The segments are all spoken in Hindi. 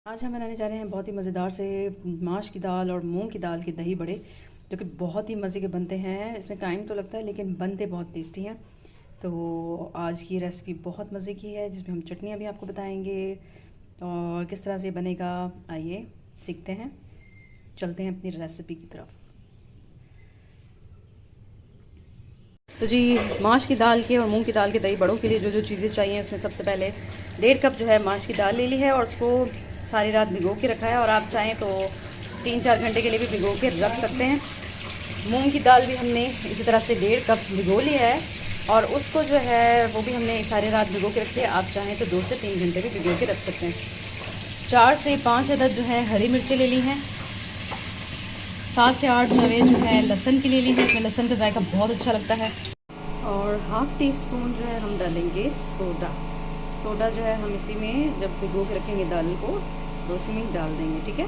आज हम बनाने जा रहे हैं बहुत ही मज़ेदार से माश की दाल और मूंग की दाल के दही बड़े, जो कि बहुत ही मज़े के बनते हैं। इसमें टाइम तो लगता है लेकिन बनते बहुत टेस्टी हैं। तो आज की रेसिपी बहुत मज़े की है, जिसमें हम चटनियाँ भी आपको बताएंगे और किस तरह से बनेगा। आइए सीखते हैं, चलते हैं अपनी रेसिपी की तरफ। तो जी, माश की दाल के और मूंग की दाल के दही बड़ों के लिए जो जो चीज़ें चाहिए, उसमें सबसे पहले 1.5 कप जो है माश की दाल ले ली है और उसको सारी रात भिगो के रखा है। और आप चाहें तो 3-4 घंटे के लिए भी भिगो के रख सकते हैं। मूंग की दाल भी हमने इसी तरह से 1.5 कप भिगो लिया है और उसको जो है वो भी हमने सारी रात भिगो के रखी है। आप चाहें तो 2 से 3 घंटे भी भिगो के रख सकते हैं। 4 से 5 अदद जो है हरी मिर्चें ले ली हैं। 7 से 8 नवे जो है लहसुन की ले ली है, इसमें लहसुन का जायका बहुत अच्छा लगता है। और हाफ़ टी स्पून जो है हम डालेंगे सोडा। सोडा जो है हम इसी में जब भिगो के रखेंगे दाल को तो उसी में ही डाल देंगे, ठीक है।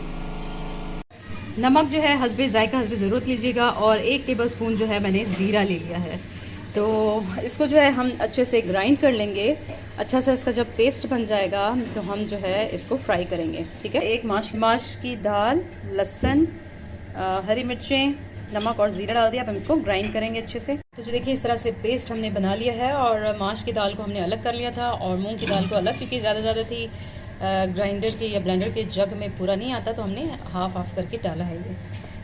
नमक जो है हस्बे जायका हस्बे ज़रूरत लीजिएगा। और 1 टेबल स्पून जो है मैंने ज़ीरा ले लिया है। तो इसको जो है हम अच्छे से ग्राइंड कर लेंगे। अच्छा सा इसका जब पेस्ट बन जाएगा तो हम जो है इसको फ्राई करेंगे, ठीक है। एक माश की दाल, लहसुन, हरी मिर्चें, नमक और ज़ीरा डाल दिया। अब हम इसको ग्राइंड करेंगे अच्छे से। तो जो देखिए, इस तरह से पेस्ट हमने बना लिया है। और माश की दाल को हमने अलग कर लिया था और मूंग की दाल को अलग, क्योंकि ज़्यादा थी। ग्राइंडर के या ब्लेंडर के जग में पूरा नहीं आता, तो हमने हाफ करके डाला है ये।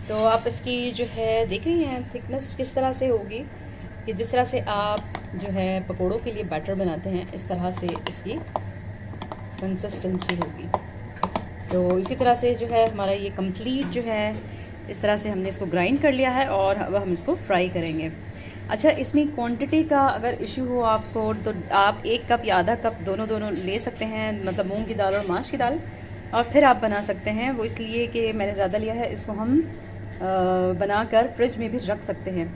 तो आप इसकी जो है देख रही हैं थिकनेस किस तरह से होगी, कि जिस तरह से आप जो है पकोड़ों के लिए बैटर बनाते हैं, इस तरह से इसकी कंसिस्टेंसी होगी। तो इसी तरह से जो है हमारा ये कंप्लीट जो है इस तरह से हमने इसको ग्राइंड कर लिया है और अब हम इसको फ्राई करेंगे। अच्छा, इसमें क्वांटिटी का अगर इशू हो आपको तो आप 1 कप या आधा कप दोनों ले सकते हैं, मतलब मूंग की दाल और माश की दाल, और फिर आप बना सकते हैं। वो इसलिए कि मैंने ज़्यादा लिया है। इसको हम बनाकर फ्रिज में भी रख सकते हैं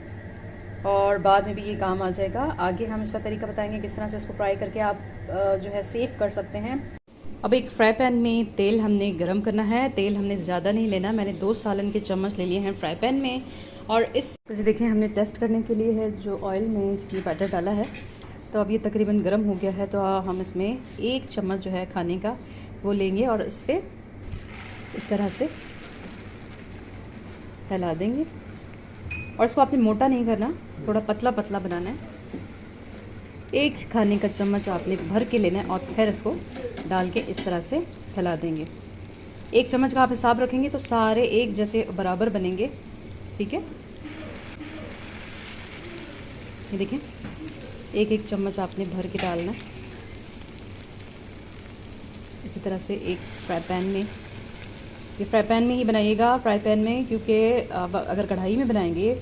और बाद में भी ये काम आ जाएगा। आगे हम इसका तरीका बताएंगे किस तरह से इसको फ्राई करके आप जो है सेव कर सकते हैं। अब एक फ्राई पैन में तेल हमने गरम करना है। तेल हमने ज़्यादा नहीं लेना, मैंने 2 सालन के चम्मच ले लिए हैं फ्राई पैन में। और इस तो जो देखें, हमने टेस्ट करने के लिए है जो ऑयल में ये बैटर डाला है। तो अब ये तकरीबन गर्म हो गया है। तो हम इसमें 1 चम्मच जो है खाने का वो लेंगे और इस पर इस तरह से फैला देंगे। और इसको आपने मोटा नहीं करना, थोड़ा पतला पतला बनाना है। 1 खाने का चम्मच आपने भर के लेना है और फिर इसको डाल के इस तरह से फैला देंगे। 1 चम्मच का आप हिसाब रखेंगे तो सारे एक जैसे बराबर बनेंगे, ठीक है। ये देखें, 1 चम्मच आपने भर के डालना है इसी तरह से एक फ्राई पैन में। ये फ्राई पैन में ही बनाइएगा, फ्राई पैन में, क्योंकि अगर कढ़ाई में बनाएंगे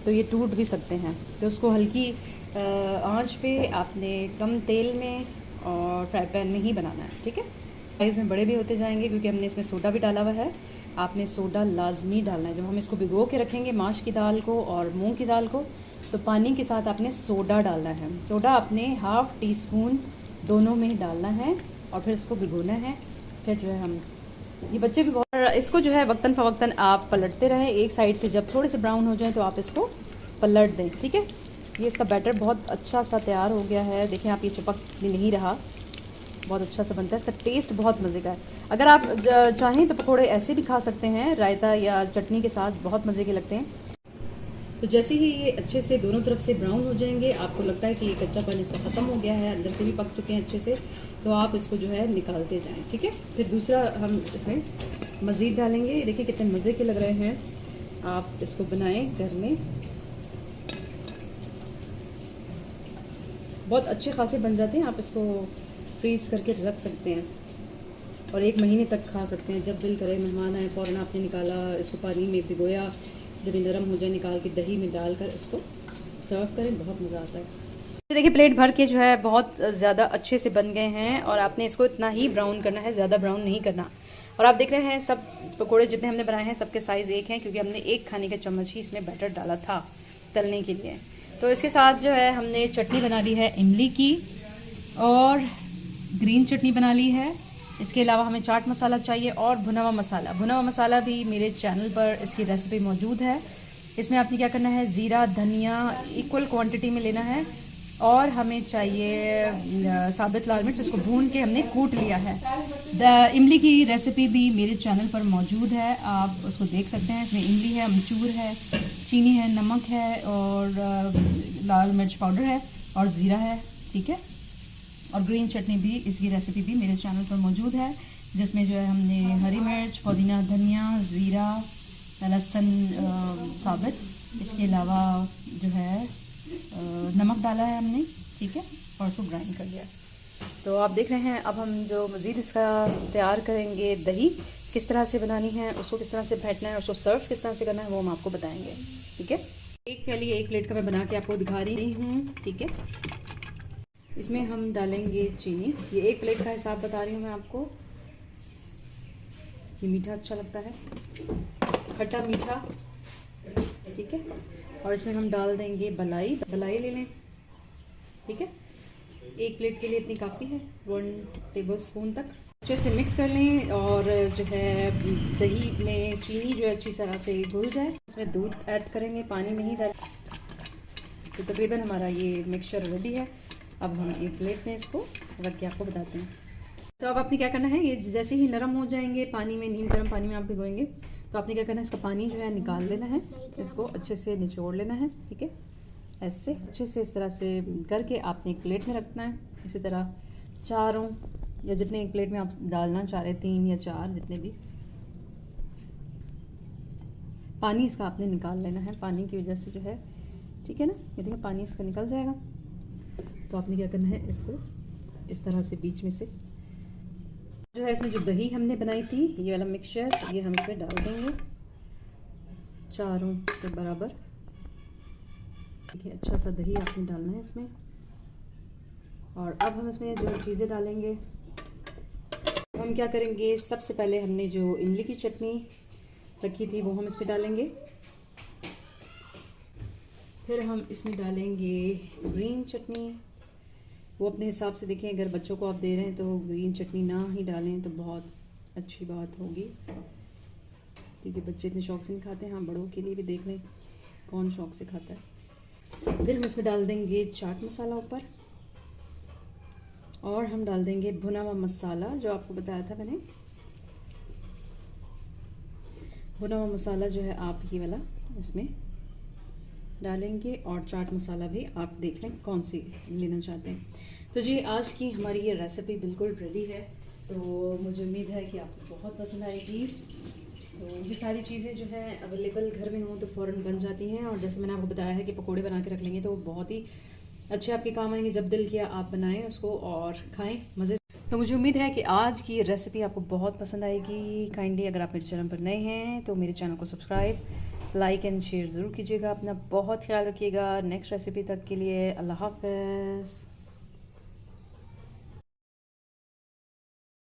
तो ये टूट भी सकते हैं। तो उसको हल्की आंच पे आपने कम तेल में और फ्राई पैन में ही बनाना है, ठीक है। इसमें बड़े भी होते जाएंगे क्योंकि हमने इसमें सोडा भी डाला हुआ है। आपने सोडा लाजमी डालना है। जब हम इसको भिगो के रखेंगे माश की दाल को और मूंग की दाल को, तो पानी के साथ आपने सोडा डालना है। सोडा आपने हाफ़ टी स्पून दोनों में ही डालना है और फिर इसको भिगोना है। फिर जो है हम ये बच्चे भी बहुत, इसको जो है वक्तन फ़वक्तन आप पलटते रहें। एक साइड से जब थोड़े से ब्राउन हो जाए तो आप इसको पलट दें, ठीक है। ये इसका बैटर बहुत अच्छा सा तैयार हो गया है। देखें आप, ये चिपक भी नहीं रहा, बहुत अच्छा सा बनता है। इसका टेस्ट बहुत मज़े का है। अगर आप चाहें तो पकोड़े ऐसे भी खा सकते हैं, रायता या चटनी के साथ, बहुत मज़े के लगते हैं। तो जैसे ही ये अच्छे से दोनों तरफ से ब्राउन हो जाएंगे, आपको लगता है कि ये कच्चापन इसका ख़त्म हो गया है, अंदर से भी पक चुके हैं अच्छे से, तो आप इसको जो है निकालते जाएं, ठीक है। फिर दूसरा हम इसमें मज़ीद डालेंगे। देखिए कितने मज़े के लग रहे हैं। आप इसको बनाएं घर में, बहुत अच्छे खासे बन जाते हैं। आप इसको फ्रीज़ करके रख सकते हैं और 1 महीने तक खा सकते हैं। जब दिल करे, मेहमान आए, फ़ौरन आपने निकाला, इसको पानी में भिगोया, जब ये नरम हो जाए निकाल के दही में डालकर इसको सर्व करें, बहुत मज़ा आता है। देखिए, प्लेट भर के जो है बहुत ज़्यादा अच्छे से बन गए हैं और आपने इसको इतना ही ब्राउन करना है, ज़्यादा ब्राउन नहीं करना। और आप देख रहे हैं सब पकोड़े जितने हमने बनाए हैं सबके साइज़ एक हैं, क्योंकि हमने 1 खाने का चम्मच ही इसमें बैटर डाला था तलने के लिए। तो इसके साथ जो है हमने चटनी बना ली है इमली की और ग्रीन चटनी बना ली है। इसके अलावा हमें चाट मसाला चाहिए और भुना हुआ मसाला। भुना हुआ मसाला भी मेरे चैनल पर इसकी रेसिपी मौजूद है। इसमें आपने क्या करना है, ज़ीरा धनिया इक्वल क्वांटिटी में लेना है और हमें चाहिए साबुत लाल मिर्च, इसको भून के हमने कूट लिया है। इमली की रेसिपी भी मेरे चैनल पर मौजूद है, आप उसको देख सकते हैं। इसमें इमली है, अमचूर है, चीनी है, नमक है और लाल मिर्च पाउडर है और ज़ीरा है, ठीक है। और ग्रीन चटनी भी, इसकी रेसिपी भी मेरे चैनल पर मौजूद है, जिसमें जो है हमने हरी मिर्च, पुदीना, धनिया, ज़ीरा, लहसुन साबित, इसके अलावा जो है नमक डाला है हमने, ठीक है, और उसको ग्राइंड कर लिया। तो आप देख रहे हैं, अब हम जो मज़ीद इसका तैयार करेंगे, दही किस तरह से बनानी है, उसको किस तरह से फेंटना है, उसको सर्व किस तरह से करना है, वो हम आपको बताएंगे, ठीक है। एक प्याली 1 प्लेट का मैं बना के आपको दिखा रही हूँ, ठीक है। इसमें हम डालेंगे चीनी, ये 1 प्लेट का हिसाब बता रही हूँ मैं आपको। ये मीठा अच्छा लगता है, खट्टा मीठा, ठीक है। और इसमें हम डाल देंगे बलाई ले लें, ठीक है। 1 प्लेट के लिए इतनी काफ़ी है, 1 टेबल स्पून तक अच्छे से मिक्स कर लें। और जो है दही में चीनी जो है अच्छी तरह से घुल जाए, इसमें दूध ऐड करेंगे, पानी नहीं डाल। तो तकरीबन हमारा ये मिक्सचर रेडी है। अब हम 1 प्लेट में इसको रख के आपको बताते हैं। तो अब आपने क्या करना है, ये जैसे ही नरम हो जाएंगे पानी में, नीम गर्म पानी में आप भिगोएंगे, तो आपने क्या करना है, इसका पानी जो है निकाल लेना है, इसको अच्छे से निचोड़ लेना है, ठीक है। ऐसे अच्छे से इस तरह से करके आपने 1 प्लेट में रखना है। इसी तरह चारों या जितने 1 प्लेट में आप डालना चाह रहे, 3 या 4 जितने भी, पानी इसका आपने निकाल लेना है, पानी की वजह से जो है, ठीक है ना। ये देखिए पानी इसका निकल जाएगा। तो आपने क्या करना है, इसको इस तरह से बीच में से जो है, इसमें जो दही हमने बनाई थी, ये वाला मिक्सचर, ये हम इसमें डाल देंगे चारों के बराबर, ठीक है। अच्छा सा दही आपने डालना है इसमें। और अब हम इसमें जो चीज़ें डालेंगे, हम क्या करेंगे, सबसे पहले हमने जो इमली की चटनी रखी थी वो हम इसमें डालेंगे। फिर हम इसमें डालेंगे ग्रीन चटनी, वो अपने हिसाब से देखें, अगर बच्चों को आप दे रहे हैं तो ग्रीन चटनी ना ही डालें तो बहुत अच्छी बात होगी, क्योंकि बच्चे इतने शौक से नहीं खाते हैं। हाँ, बड़ों के लिए भी देख लें कौन शौक से खाता है। फिर हम इसमें डाल देंगे चाट मसाला ऊपर, और हम डाल देंगे भुना हुआ मसाला, जो आपको बताया था मैंने। भुना हुआ मसाला जो है आप ये वाला इसमें डालेंगे, और चाट मसाला भी आप देख लें कौन सी लेना चाहते हैं। तो जी, आज की हमारी ये रेसिपी बिल्कुल रेडी है। तो मुझे उम्मीद है कि आपको बहुत पसंद आएगी। तो ये सारी चीज़ें जो हैं अवेलेबल घर में हों तो फ़ौरन बन जाती हैं। और जैसे मैंने आपको बताया है कि पकोड़े बना के रख लेंगे तो बहुत ही अच्छे आपके काम आएंगे। जब दिल किया आप बनाएं उसको और खाएं मज़े। तो मुझे उम्मीद है कि आज की ये रेसिपी आपको बहुत पसंद आएगी। काइंडली अगर आप मेरे चैनल पर नए हैं तो मेरे चैनल को सब्सक्राइब, लाइक एंड शेयर ज़रूर कीजिएगा। अपना बहुत ख्याल रखिएगा। नेक्स्ट रेसिपी तक के लिए अल्लाह हाफ़िज़।